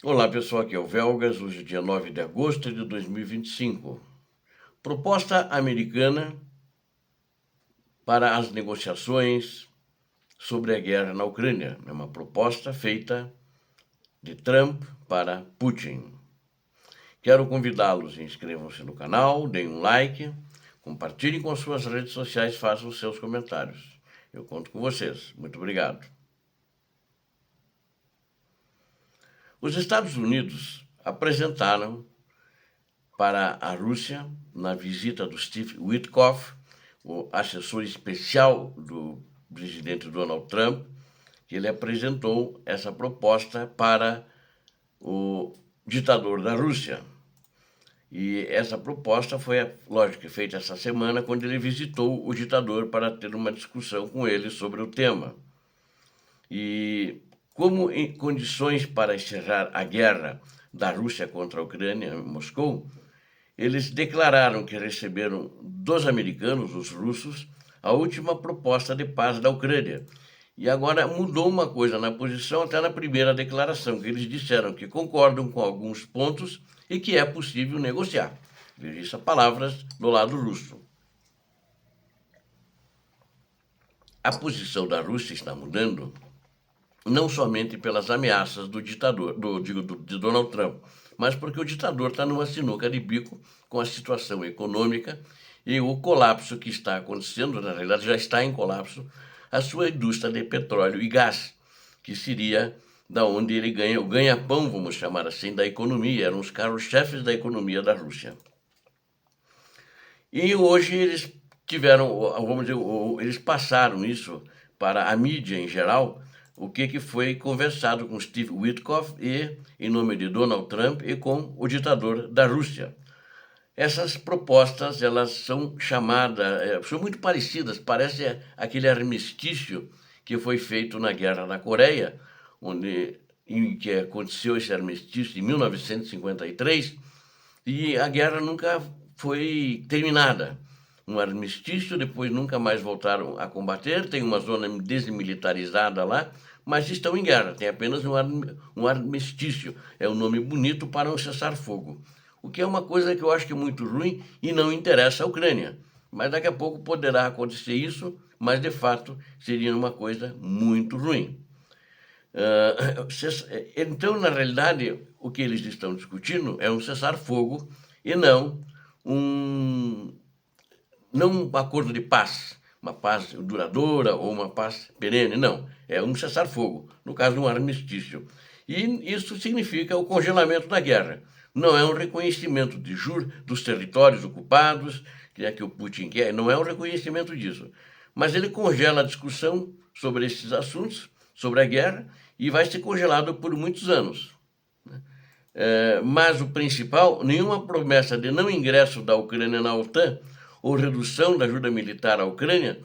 Olá pessoal, aqui é o Velgas, hoje é dia 9 de agosto de 2025. Proposta americana para as negociações sobre a guerra na Ucrânia. É uma proposta feita de Trump para Putin. Quero convidá-los, inscrevam-se no canal, deem um like, compartilhem com suas redes sociais, façam os seus comentários. Eu conto com vocês. Muito obrigado. Os Estados Unidos apresentaram para a Rússia, na visita do Steve Witkoff, o assessor especial do presidente Donald Trump, que ele apresentou essa proposta para o ditador da Rússia. E essa proposta foi, lógico, feita essa semana, quando ele visitou o ditador para ter uma discussão com ele sobre o tema. E como em condições para encerrar a guerra da Rússia contra a Ucrânia, em Moscou, eles declararam que receberam dos americanos, os russos, a última proposta de paz da Ucrânia. E agora mudou uma coisa na posição até na primeira declaração, que eles disseram que concordam com alguns pontos e que é possível negociar. Veja essas palavras do lado russo. A posição da Rússia está mudando não somente pelas ameaças do ditador, de Donald Trump, mas porque o ditador está numa sinuca de bico com a situação econômica e o colapso que está acontecendo, na realidade já está em colapso, a sua indústria de petróleo e gás, que seria da onde ele ganha, o ganha-pão, vamos chamar assim, da economia, eram os carros-chefes da economia da Rússia. E hoje eles tiveram, vamos dizer, eles passaram isso para a mídia em geral, o que foi conversado com Steve Witkoff e, em nome de Donald Trump, e com o ditador da Rússia. Essas propostas, elas são chamadas, são muito parecidas, parece aquele armistício que foi feito na Guerra da Coreia, em que aconteceu esse armistício em 1953, e a guerra nunca foi terminada. Um armistício, depois nunca mais voltaram a combater, tem uma zona desmilitarizada lá, mas estão em guerra, tem apenas um armistício, é um nome bonito para um cessar-fogo. O que é uma coisa que eu acho que é muito ruim e não interessa à Ucrânia. Mas daqui a pouco poderá acontecer isso, mas de fato seria uma coisa muito ruim. Então, na realidade, o que eles estão discutindo é um cessar-fogo e um, não um acordo de paz, uma paz duradoura ou uma paz perene, não. É um cessar-fogo, no caso, um armistício. E isso significa o congelamento da guerra. Não é um reconhecimento de juro dos territórios ocupados, que é que o Putin quer, não é um reconhecimento disso. Mas ele congela a discussão sobre esses assuntos, sobre a guerra, e vai ser congelado por muitos anos. Mas o principal, nenhuma promessa de não ingresso da Ucrânia na OTAN ou redução da ajuda militar à Ucrânia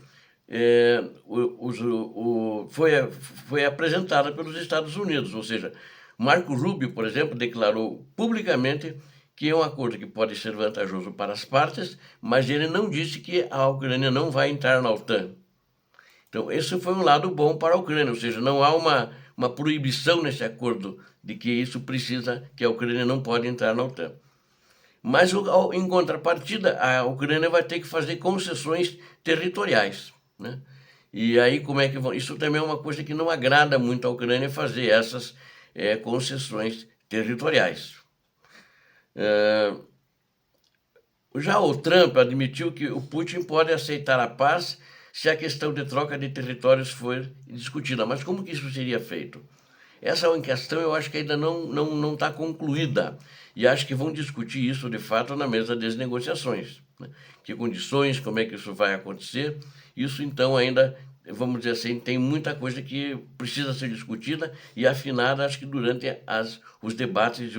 foi apresentada pelos Estados Unidos. Ou seja, Marco Rubio, por exemplo, declarou publicamente que é um acordo que pode ser vantajoso para as partes, mas ele não disse que a Ucrânia não vai entrar na OTAN. Então, esse foi um lado bom para a Ucrânia, ou seja, não há uma proibição nesse acordo de que isso precisa, que a Ucrânia não pode entrar na OTAN. Mas, em contrapartida, a Ucrânia vai ter que fazer concessões territoriais, né? E aí, como é que vão? Isso também é uma coisa que não agrada muito à Ucrânia, fazer essas concessões territoriais. Já o Trump admitiu que o Putin pode aceitar a paz se a questão de troca de territórios for discutida. Mas como que isso seria feito? Essa é uma questão, eu acho que ainda não está concluída. E acho que vão discutir isso, de fato, na mesa das negociações, né? Que condições, como é que isso vai acontecer. Isso, então, ainda, vamos dizer assim, tem muita coisa que precisa ser discutida e afinada, acho que durante os debates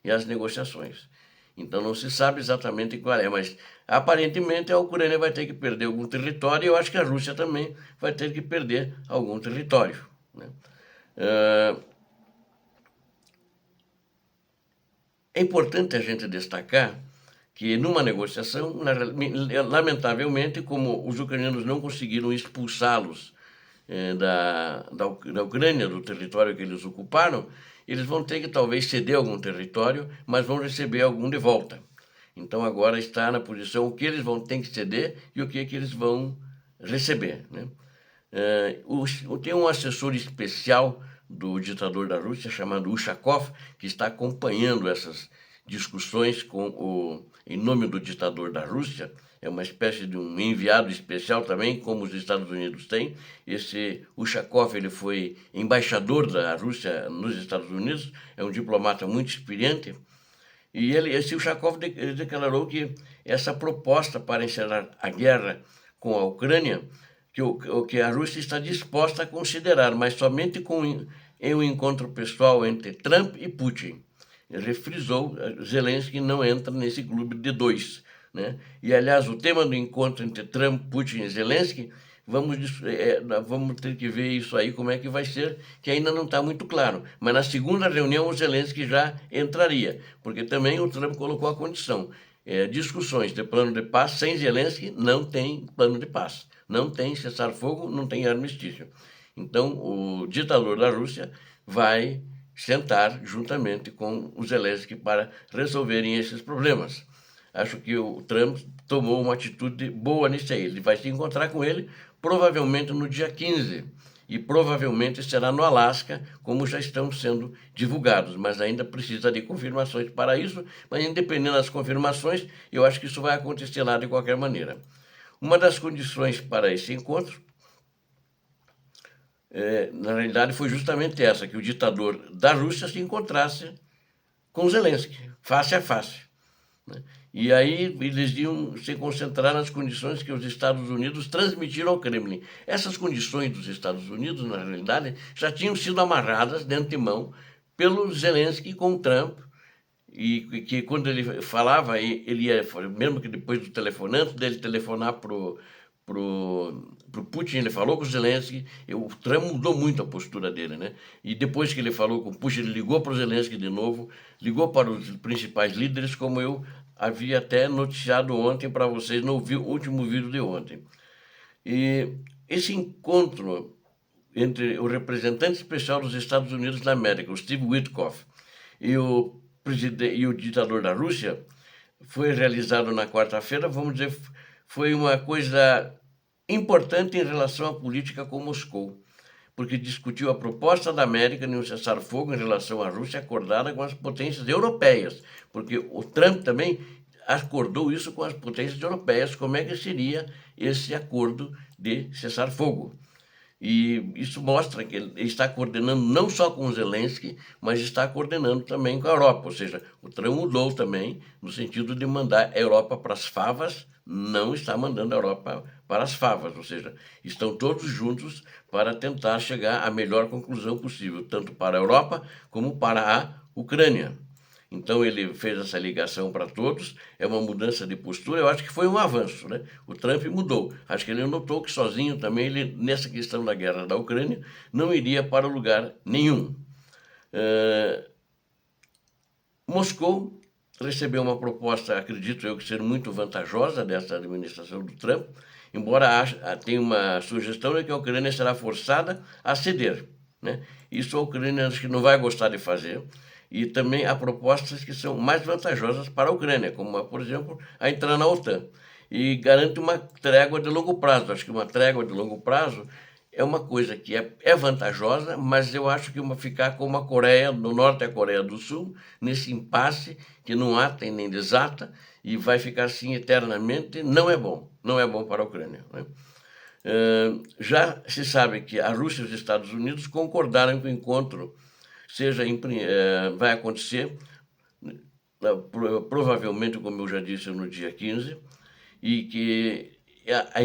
e as negociações. Então não se sabe exatamente qual é, mas aparentemente a Ucrânia vai ter que perder algum território e eu acho que a Rússia também vai ter que perder algum território, né? É importante a gente destacar que numa negociação, lamentavelmente, como os ucranianos não conseguiram expulsá-los da Ucrânia, do território que eles ocuparam, eles vão ter que talvez ceder algum território, mas vão receber algum de volta. Então agora está na posição o que eles vão ter que ceder e o que eles vão receber, né? Tem um assessor especial do ditador da Rússia chamado Ushakov, que está acompanhando essas discussões em nome do ditador da Rússia. É uma espécie de um enviado especial também, como os Estados Unidos têm. Esse Ushakov, ele foi embaixador da Rússia nos Estados Unidos, é um diplomata muito experiente. E esse Ushakov declarou que essa proposta para encerrar a guerra com a Ucrânia, que a Rússia está disposta a considerar, mas somente em um encontro pessoal entre Trump e Putin. Ele refrisou, Zelensky não entra nesse clube de dois, né? E, aliás, o tema do encontro entre Trump, Putin e Zelensky, vamos ter que ver isso aí, como é que vai ser, que ainda não está muito claro. Mas na segunda reunião o Zelensky já entraria, porque também o Trump colocou a condição. Discussões de plano de paz sem Zelensky não tem plano de paz. Não tem cessar-fogo, não tem armistício. Então, o ditador da Rússia vai sentar juntamente com o Zelensky para resolverem esses problemas. Acho que o Trump tomou uma atitude boa nisso aí. Ele vai se encontrar com ele provavelmente no dia 15 e provavelmente será no Alasca, como já estão sendo divulgados, mas ainda precisa de confirmações para isso, mas independente das confirmações, eu acho que isso vai acontecer lá de qualquer maneira. Uma das condições para esse encontro, na realidade, foi justamente essa, que o ditador da Rússia se encontrasse com Zelensky, face a face, né? E aí eles iam se concentrar nas condições que os Estados Unidos transmitiram ao Kremlin. Essas condições dos Estados Unidos, na realidade, já tinham sido amarradas de antemão pelo Zelensky com o Trump, e que quando ele falava, ele ia, mesmo que depois do telefonante, dele telefonar pro Putin, ele falou com o Zelensky, o Trump mudou muito a postura dele, né? E depois que ele falou com o Putin, ele ligou para o Zelensky de novo, ligou para os principais líderes, como eu havia até noticiado ontem para vocês no último vídeo de ontem. E esse encontro entre o representante especial dos Estados Unidos da América, o Steve Witkoff, e o ditador da Rússia, foi realizado na quarta-feira, vamos dizer, foi uma coisa importante em relação à política com Moscou, porque discutiu a proposta da América de um cessar-fogo em relação à Rússia acordada com as potências europeias, porque o Trump também acordou isso com as potências europeias, como é que seria esse acordo de cessar-fogo. E isso mostra que ele está coordenando não só com o Zelensky, mas está coordenando também com a Europa. Ou seja, o Trump mudou também no sentido de mandar a Europa para as favas, não está mandando a Europa para as favas. Ou seja, estão todos juntos para tentar chegar à melhor conclusão possível, tanto para a Europa como para a Ucrânia. Então ele fez essa ligação para todos, é uma mudança de postura, eu acho que foi um avanço, né? O Trump mudou, acho que ele notou que sozinho também, ele, nessa questão da guerra da Ucrânia, não iria para lugar nenhum. Moscou recebeu uma proposta, acredito eu, que ser muito vantajosa dessa administração do Trump, embora tenha uma sugestão de que a Ucrânia será forçada a ceder, né? Isso a Ucrânia acho que não vai gostar de fazer. E também há propostas que são mais vantajosas para a Ucrânia, como, por exemplo, a entrar na OTAN. E garante uma trégua de longo prazo. Acho que uma trégua de longo prazo é uma coisa que é vantajosa, mas eu acho que ficar como a Coreia do Norte e a Coreia do Sul, nesse impasse que não ata e nem desata, e vai ficar assim eternamente, não é bom. Não é bom para a Ucrânia, né? Já se sabe que a Rússia e os Estados Unidos concordaram que o encontro vai acontecer, provavelmente, como eu já disse, no dia 15, e que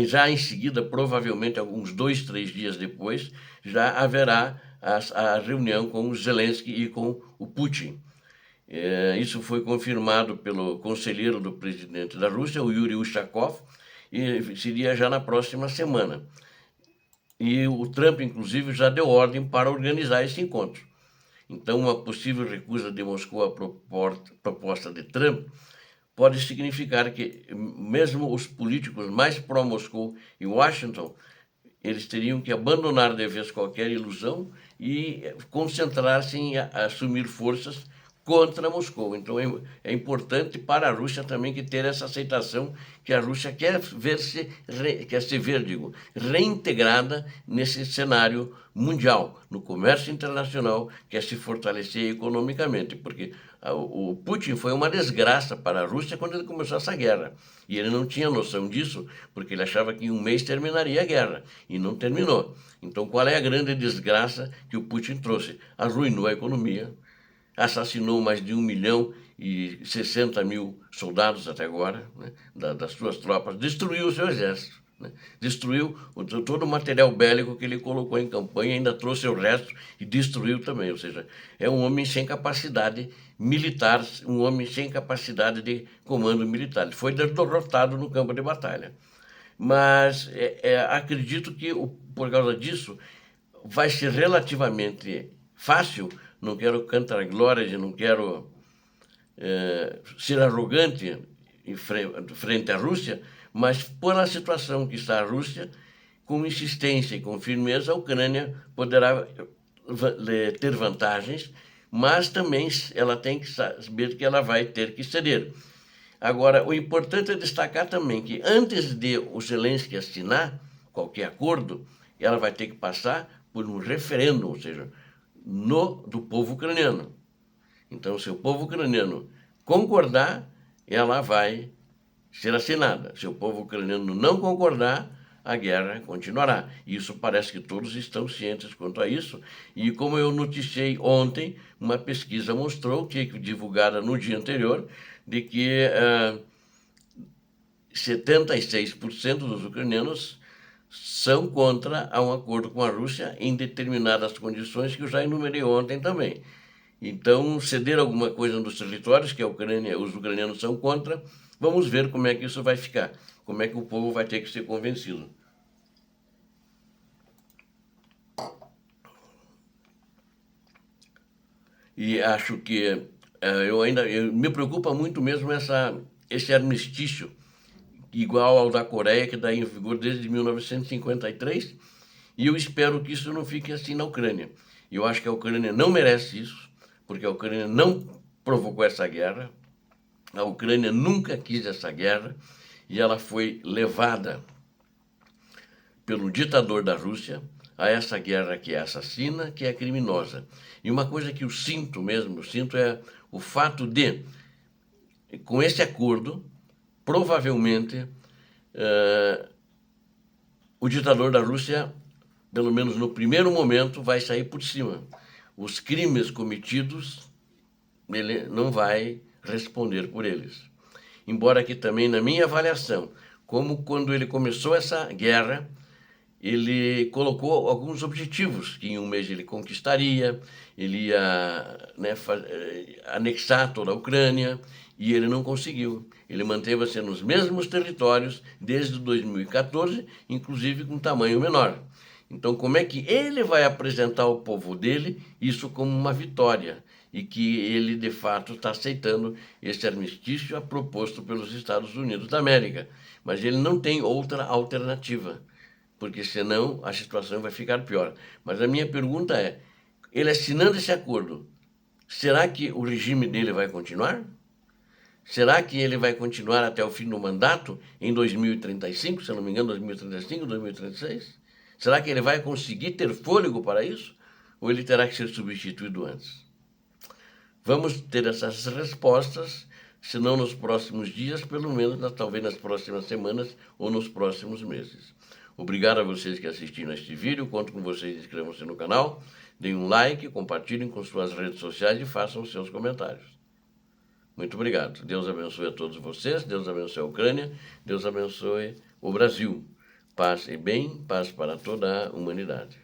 já em seguida, provavelmente, alguns 2, 3 dias depois, já haverá a reunião com o Zelensky e com o Putin. Isso foi confirmado pelo conselheiro do presidente da Rússia, o Yuri Ushakov, e seria já na próxima semana. E o Trump, inclusive, já deu ordem para organizar esse encontro. Então, uma possível recusa de Moscou à proposta de Trump pode significar que mesmo os políticos mais pró-Moscou em Washington eles teriam que abandonar de vez qualquer ilusão e concentrar-se em assumir forças contra Moscou. Então é importante para a Rússia também que ter essa aceitação que a Rússia quer se ver, reintegrada nesse cenário mundial, no comércio internacional, quer se fortalecer economicamente, porque o Putin foi uma desgraça para a Rússia quando ele começou essa guerra. E ele não tinha noção disso, porque ele achava que em um mês terminaria a guerra, e não terminou. Então qual é a grande desgraça que o Putin trouxe? Arruinou a economia, assassinou mais de 1.060.000 soldados até agora, né, das suas tropas, destruiu o seu exército, né, destruiu todo o material bélico que ele colocou em campanha, ainda trouxe o resto e destruiu também. Ou seja, é um homem sem capacidade militar, um homem sem capacidade de comando militar. Ele foi derrotado no campo de batalha. Mas acredito que, por causa disso, vai ser relativamente fácil. Não quero cantar glórias, não quero ser arrogante frente à Rússia, mas pela situação que está a Rússia, com insistência e com firmeza, a Ucrânia poderá ter vantagens, mas também ela tem que saber que ela vai ter que ceder. Agora, o importante é destacar também que antes de o Zelensky assinar qualquer acordo, ela vai ter que passar por um referendo, ou seja, do povo ucraniano. Então, se o povo ucraniano concordar, ela vai ser assinada. Se o povo ucraniano não concordar, a guerra continuará. Isso parece que todos estão cientes quanto a isso. E como eu noticiei ontem, uma pesquisa mostrou, que divulgada no dia anterior, de que 76% dos ucranianos são contra um acordo com a Rússia em determinadas condições que eu já enumerei ontem também. Então, ceder alguma coisa nos territórios que os ucranianos são contra, vamos ver como é que isso vai ficar, como é que o povo vai ter que ser convencido. E acho que me preocupa muito mesmo esse armistício igual ao da Coreia, que está em vigor desde 1953, e eu espero que isso não fique assim na Ucrânia. Eu acho que a Ucrânia não merece isso, porque a Ucrânia não provocou essa guerra, a Ucrânia nunca quis essa guerra, e ela foi levada pelo ditador da Rússia a essa guerra que é assassina, que é criminosa. E uma coisa que eu sinto é o fato de, com esse acordo, provavelmente o ditador da Rússia, pelo menos no primeiro momento, vai sair por cima. Os crimes cometidos, ele não vai responder por eles. Embora que também, na minha avaliação, como quando ele começou essa guerra, ele colocou alguns objetivos, que em um mês ele conquistaria, ele ia anexar toda a Ucrânia, e ele não conseguiu. Ele manteve-se nos mesmos territórios desde 2014, inclusive com tamanho menor. Então, como é que ele vai apresentar ao povo dele isso como uma vitória? E que ele, de fato, está aceitando esse armistício proposto pelos Estados Unidos da América. Mas ele não tem outra alternativa, porque senão a situação vai ficar pior. Mas a minha pergunta é, ele assinando esse acordo, será que o regime dele vai continuar? Será que ele vai continuar até o fim do mandato, em 2035, se eu não me engano, 2035, 2036? Será que ele vai conseguir ter fôlego para isso? Ou ele terá que ser substituído antes? Vamos ter essas respostas, se não nos próximos dias, pelo menos talvez nas próximas semanas ou nos próximos meses. Obrigado a vocês que assistiram a este vídeo, conto com vocês, inscrevam-se no canal, deem um like, compartilhem com suas redes sociais e façam os seus comentários. Muito obrigado. Deus abençoe a todos vocês, Deus abençoe a Ucrânia, Deus abençoe o Brasil. Paz e bem, paz para toda a humanidade.